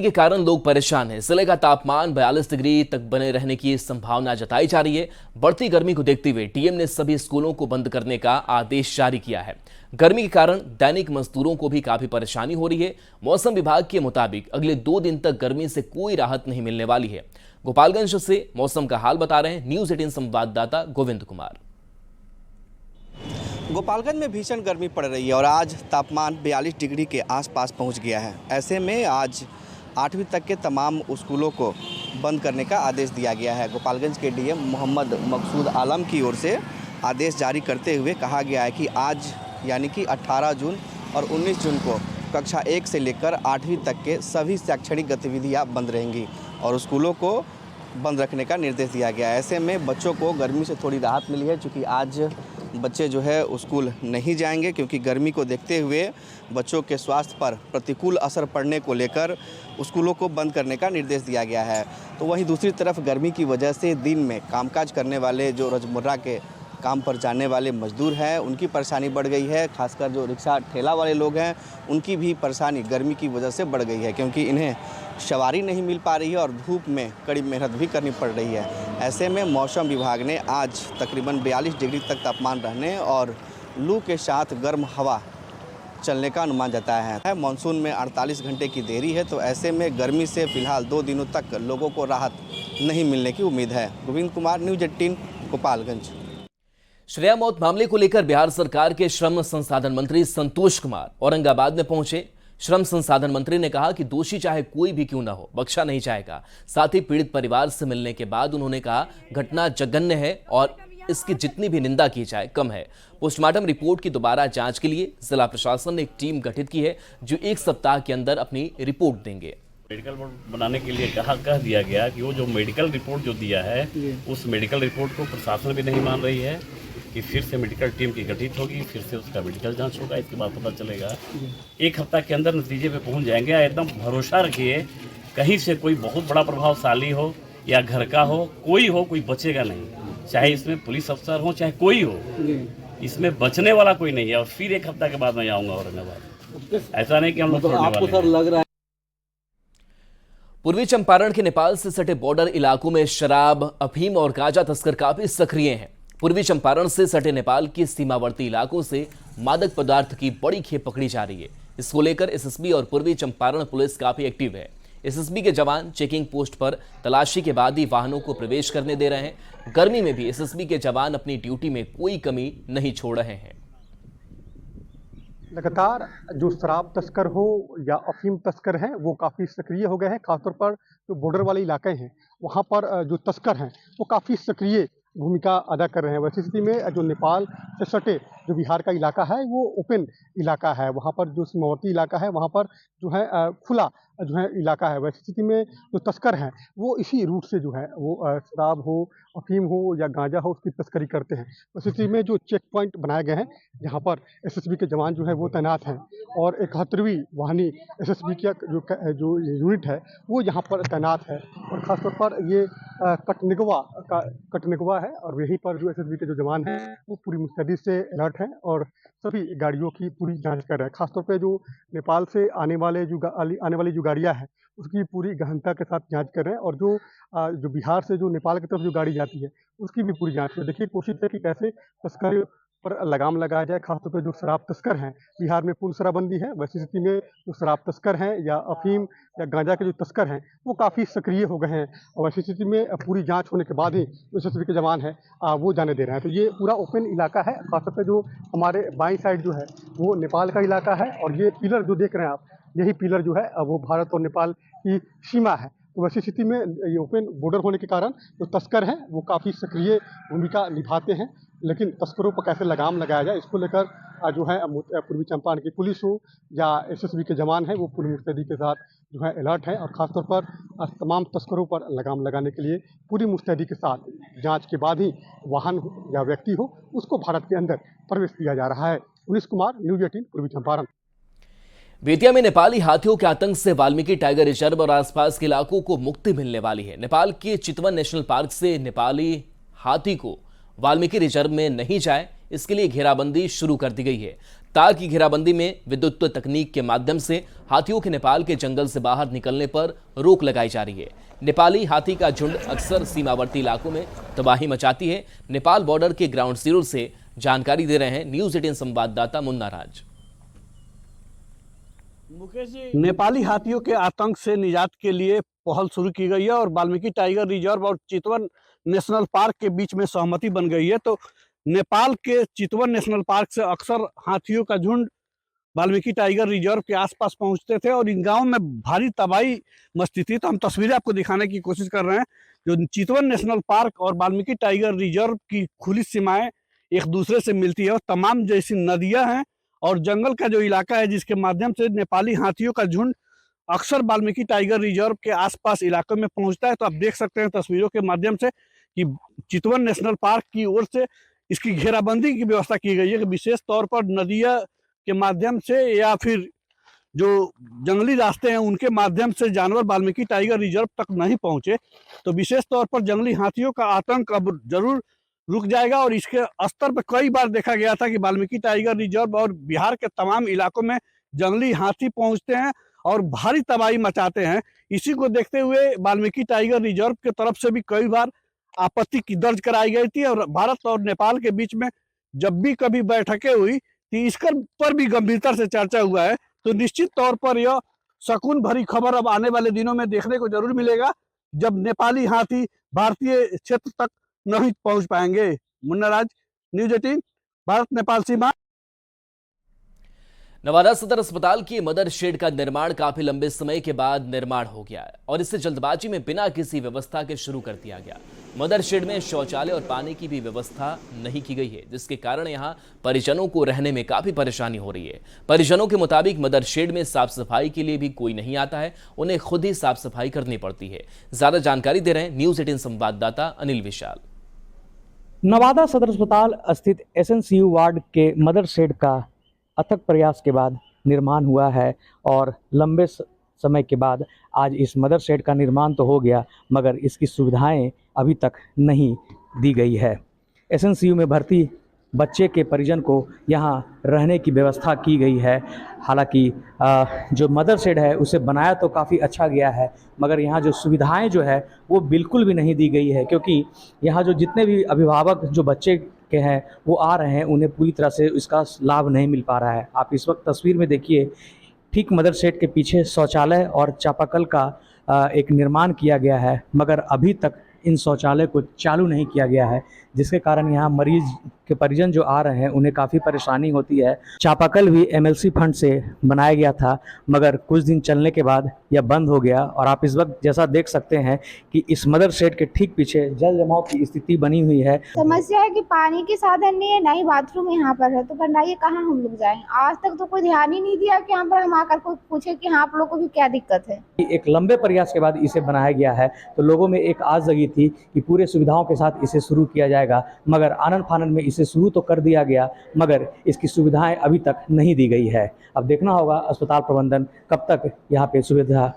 के कारण लोग परेशान हैं। जिले का तापमान 42 डिग्री तक बने रहने की संभावना जताई जा रही है। बढ़ती गर्मी को देखते हुए डीएम ने सभी स्कूलों को बंद करने का आदेश जारी किया है। गर्मी के कारण दैनिक मजदूरों को भी काफी परेशानी हो रही है। मौसम विभाग के मुताबिक अगले 2 दिन तक गर्मी से कोई राहत नहीं मिलने वाली है। गोपालगंज से मौसम का हाल बता रहे हैं न्यूज 18 संवाददाता गोविंद कुमार। गोपालगंज में भीषण गर्मी पड़ रही है और आज तापमान 42 डिग्री के आसपास पहुंच गया है। ऐसे में आज 8वीं तक के तमाम स्कूलों को बंद करने का आदेश दिया गया है। गोपालगंज के डीएम मोहम्मद मकसूद आलम की ओर से आदेश जारी करते हुए कहा गया है कि आज यानी कि 18 जून और 19 जून को कक्षा 1 से लेकर 8वीं तक के सभी शैक्षणिक गतिविधियां बंद रहेंगी और स्कूलों को बंद रखने का निर्देश दिया गया है। ऐसे में बच्चों को गर्मी से थोड़ी राहत मिली है, क्योंकि आज बच्चे जो है स्कूल नहीं जाएंगे, क्योंकि गर्मी को देखते हुए बच्चों के स्वास्थ्य पर प्रतिकूल असर पड़ने को लेकर स्कूलों को बंद करने का निर्देश दिया गया है। तो वहीं दूसरी तरफ गर्मी की वजह से दिन में कामकाज करने वाले जो रोजमर्रा के काम पर जाने वाले मजदूर हैं उनकी परेशानी बढ़ गई है। खासकर जो रिक्शा ठेला वाले लोग हैं उनकी भी परेशानी गर्मी की वजह से बढ़ गई है, क्योंकि इन्हें सवारी नहीं मिल पा रही है और धूप में कड़ी मेहनत भी करनी पड़ रही है। ऐसे में मौसम विभाग ने आज तकरीबन 42 डिग्री तक तापमान रहने और लू के साथ गर्म हवा चलने का अनुमान जताया है। मानसून में 48 घंटे की देरी है, तो ऐसे में गर्मी से फिलहाल 2 दिनों तक लोगों को राहत नहीं मिलने की उम्मीद है। गोविंद कुमार, न्यूज 18 गोपालगंज। श्रेया मौत मामले को लेकर बिहार सरकार के श्रम संसाधन मंत्री संतोष कुमार औरंगाबाद में पहुंचे। श्रम संसाधन मंत्री ने कहा कि दोषी चाहे कोई भी क्यों न हो, बख्शा नहीं जाएगा। साथ ही पीड़ित परिवार से मिलने के बाद उन्होंने कहा घटना जघन्य है और इसकी जितनी भी निंदा की जाए कम है। पोस्टमार्टम रिपोर्ट की दोबारा जांच के लिए जिला प्रशासन ने एक टीम गठित की है जो 1 सप्ताह के अंदर अपनी रिपोर्ट देंगे। मेडिकल बोर्ड बनाने के लिए कह दिया गया कि वो जो मेडिकल रिपोर्ट जो दिया है उस मेडिकल रिपोर्ट को प्रशासन भी नहीं मान रही है कि फिर से मेडिकल टीम की गठित होगी, फिर से उसका मेडिकल जांच होगा, इसके बाद पता चलेगा। 1 हफ्ता के अंदर नतीजे पे पहुंच जाएंगे। एकदम भरोसा रखिए, कहीं से कोई बहुत बड़ा प्रभावशाली हो या घर का हो, कोई बचेगा नहीं। चाहे इसमें पुलिस अफसर हो चाहे कोई हो, इसमें बचने वाला कोई नहीं है। और फिर 1 हफ्ता के बाद मैं आऊँगा औरंगाबाद। ऐसा नहीं कि हम लोग आपको सर लग रहा है पूर्वी चंपारण के नेपाल से सटे बॉर्डर इलाकों में शराब, अफीम और गांजा तस्कर काफी सक्रिय हैं। पूर्वी चंपारण से सटे नेपाल के सीमावर्ती इलाकों से मादक पदार्थ की बड़ी खेप पकड़ी जा रही है। इसको लेकर एसएसबी और पूर्वी चंपारण पुलिस काफी एक्टिव है। एसएसबी के जवान चेकिंग पोस्ट पर तलाशी के बाद ही वाहनों को प्रवेश करने दे रहे हैं। गर्मी में भी एसएसबी के जवान अपनी ड्यूटी में कोई कमी नहीं छोड़ रहे हैं। लगातार जो शराब तस्कर हो या अफीम तस्कर हैं वो काफ़ी सक्रिय हो गए हैं। खासतौर पर जो बॉर्डर वाले इलाके हैं वहाँ पर जो तस्कर हैं वो काफ़ी सक्रिय भूमिका अदा कर रहे हैं। वैसी स्थिति में जो नेपाल से सटे जो बिहार का इलाका है वो ओपन इलाका है। वहाँ पर जो सीमावर्ती इलाका है वहाँ पर जो है खुला जो है इलाका है। वैसी स्थिति में जो तस्कर हैं वो इसी रूट से जो है वो शराब हो, अफीम हो या गांजा हो उसकी तस्करी करते हैं। वैसी स्थिति में जो चेक पॉइंट बनाए गए हैं जहाँ पर एसएसबी के जवान जो है वो तैनात हैं और 71वीं वाहिनी एसएसबी की जो यूनिट है वो यहाँ पर तैनात है। और ख़ासतौर पर ये कटनिगवा है और यहीं पर जो एसएसबी के जो जवान हैं वो पूरी मुस्तैदी से अलर्ट हैं और सभी गाड़ियों की पूरी जांच कर रहे हैं। खासतौर पे जो नेपाल से आने वाली जो गाड़ियां हैं उसकी पूरी गहनता के साथ जांच कर रहे हैं और जो बिहार से जो नेपाल की तरफ जो गाड़ी जाती है उसकी भी पूरी जांच कर। देखिए कोशिश है कि कैसे तस्करी पर लगाम लगाया जाए। खासतौर पे जो शराब तस्कर हैं, बिहार में पूर्ण शराबबंदी है। वैसी स्थिति में जो शराब तस्कर हैं या अफीम या गांजा के जो तस्कर हैं वो काफ़ी सक्रिय हो गए हैं और वैसी स्थिति में पूरी जांच होने के बाद ही जो एसएसबी के जवान हैं वो जाने दे रहे हैं। तो ये पूरा ओपन इलाका है। खासतौर पे जो हमारे बाईं साइड जो है वो नेपाल का इलाका है और ये पिलर जो देख रहे हैं आप, यही पिलर जो है वो भारत और नेपाल की सीमा है। तो वैसी स्थिति में ये ओपन बॉर्डर होने के कारण जो तस्कर हैं वो काफ़ी सक्रिय भूमिका निभाते हैं। लेकिन तस्करों पर कैसे लगाम लगाया जाए इसको लेकर जो है पूर्वी चंपारण की पुलिस हो या एसएसबी के जवान हैं वो पूरी मुस्तैदी के साथ जो है अलर्ट हैं और ख़ासतौर पर तमाम तस्करों पर लगाम लगाने के लिए पूरी मुस्तैदी के साथ जांच के बाद ही वाहन या व्यक्ति हो उसको भारत के अंदर प्रवेश दिया जा रहा है। उनिश कुमार, न्यूज 18 पूर्वी चंपारण। बेतिया में नेपाली हाथियों के आतंक से वाल्मीकि टाइगर रिजर्व और आसपास के इलाकों को मुक्ति मिलने वाली है। नेपाल के चितवन नेशनल पार्क से नेपाली हाथी को वाल्मीकि रिजर्व में नहीं जाए इसके लिए घेराबंदी शुरू कर दी गई है। तार की घेराबंदी में विद्युत तकनीक के माध्यम से हाथियों के नेपाल के जंगल से बाहर निकलने पर रोक लगाई जा रही है। नेपाली हाथी का झुंड अक्सर सीमावर्ती इलाकों में तबाही मचाती है। नेपाल बॉर्डर के ग्राउंड जीरो से जानकारी दे रहे हैं न्यूज 18 संवाददाता मुन्ना राज। नेपाली हाथियों के आतंक से निजात के लिए पहल शुरू की गई है और वाल्मीकि टाइगर रिजर्व और चितवन नेशनल पार्क के बीच में सहमति बन गई है। तो नेपाल के चितवन नेशनल पार्क से अक्सर हाथियों का झुंड वाल्मीकि टाइगर रिजर्व के आसपास पहुंचते थे और इन गांवों में भारी तबाही मचती थी। तो हम तस्वीरें आपको दिखाने की कोशिश कर रहे हैं। जो चितवन नेशनल पार्क और वाल्मीकि टाइगर रिजर्व की खुली सीमाएं एक दूसरे से मिलती है और तमाम जैसी नदियां हैं और जंगल का जो इलाका है जिसके माध्यम से नेपाली हाथियों का झुंड अक्सर वाल्मीकि टाइगर रिजर्व के आसपास इलाकों में पहुंचता है। तो आप देख सकते हैं तस्वीरों के माध्यम से कि चितवन नेशनल पार्क की ओर से इसकी घेराबंदी की व्यवस्था की गई है कि विशेष तौर पर नदियां के माध्यम से या फिर जो जंगली रास्ते हैं उनके माध्यम से जानवर वाल्मीकि टाइगर रिजर्व तक नहीं पहुंचे। तो विशेष तौर पर जंगली हाथियों का आतंक अब जरूर रुक जाएगा और इसके स्तर पर कई बार देखा गया था कि वाल्मीकि टाइगर रिजर्व और बिहार के तमाम इलाकों में जंगली हाथी पहुंचते हैं और भारी तबाही मचाते हैं। इसी को देखते हुए वाल्मीकि टाइगर रिजर्व की तरफ से भी कई बार आपत्ति की दर्ज कराई गई थी और भारत और नेपाल के बीच में जब भी कभी बैठकें हुई तो इसका पर भी गंभीरता से चर्चा हुआ है। तो निश्चित तौर पर यह सकून भरी खबर अब आने वाले दिनों में देखने को जरूर मिलेगा जब नेपाली हाथी भारतीय क्षेत्र तक नहीं पहुंच पाएंगे। मुन्ना राज, न्यूज 18, भारत नेपाल सीमा। नवादा सदर अस्पताल की मदर शेड का निर्माण काफी लंबे समय के बाद निर्माण हो गया है और इसे जल्दबाजी में बिना किसी व्यवस्था के शुरू कर दिया गया। मदर शेड में शौचालय और पानी की भी व्यवस्था नहीं की गई है, जिसके कारण यहां परिजनों को रहने में काफी परेशानी हो रही है। परिजनों के मुताबिक मदर शेड में साफ सफाई के लिए भी कोई नहीं आता है, उन्हें खुद ही साफ सफाई करनी पड़ती है। ज्यादा जानकारी दे रहे हैं न्यूज 18 संवाददाता अनिल विशाल। नवादा सदर अस्पताल स्थित SNCU वार्ड के मदर शेड का अथक प्रयास के बाद निर्माण हुआ है और लंबे समय के बाद आज इस मदर शेड का निर्माण तो हो गया मगर इसकी सुविधाएं अभी तक नहीं दी गई है। SNCU में भर्ती बच्चे के परिजन को यहाँ रहने की व्यवस्था की गई है। हालांकि जो मदर शेड है उसे बनाया तो काफ़ी अच्छा गया है मगर यहाँ जो सुविधाएं जो है वो बिल्कुल भी नहीं दी गई है, क्योंकि यहाँ जो जितने भी अभिभावक जो बच्चे के हैं वो आ रहे हैं उन्हें पूरी तरह से इसका लाभ नहीं मिल पा रहा है। आप इस वक्त तस्वीर में देखिए, ठीक मदर शेड के पीछे शौचालय और चापाकल का एक निर्माण किया गया है मगर अभी तक इन शौचालय को चालू नहीं किया गया है, जिसके कारण यहाँ मरीज के परिजन जो आ रहे हैं उन्हें काफ़ी परेशानी होती है। चापाकल भी MLC फंड से बनाया गया था मगर कुछ दिन चलने के बाद यह बंद हो गया और आप इस वक्त जैसा देख सकते हैं कि इस मदर शेड के ठीक पीछे जल जमाव की स्थिति बनी हुई है। समस्या है कि पानी की साधन नहीं है, ना ही बाथरूम यहाँ पर है, तो बनाइए कहाँ हम लोग जाएं। आज तक तो कोई ध्यान ही नहीं दिया कि यहाँ पर हम आकर कोई पूछे कि हाँ आप लोग को भी क्या दिक्कत है। एक लंबे प्रयास के बाद इसे बनाया गया है तो लोगों में एक आस जगी थी कि पूरे सुविधाओं के साथ इसे शुरू किया जाएगा मगर आनन फानन में इसे शुरू तो कर दिया गया मगर इसकी सुविधाएं अभी तक नहीं दी गई है। अब देखना होगा अस्पताल प्रबंधन कब तक यहाँ पे सुविधा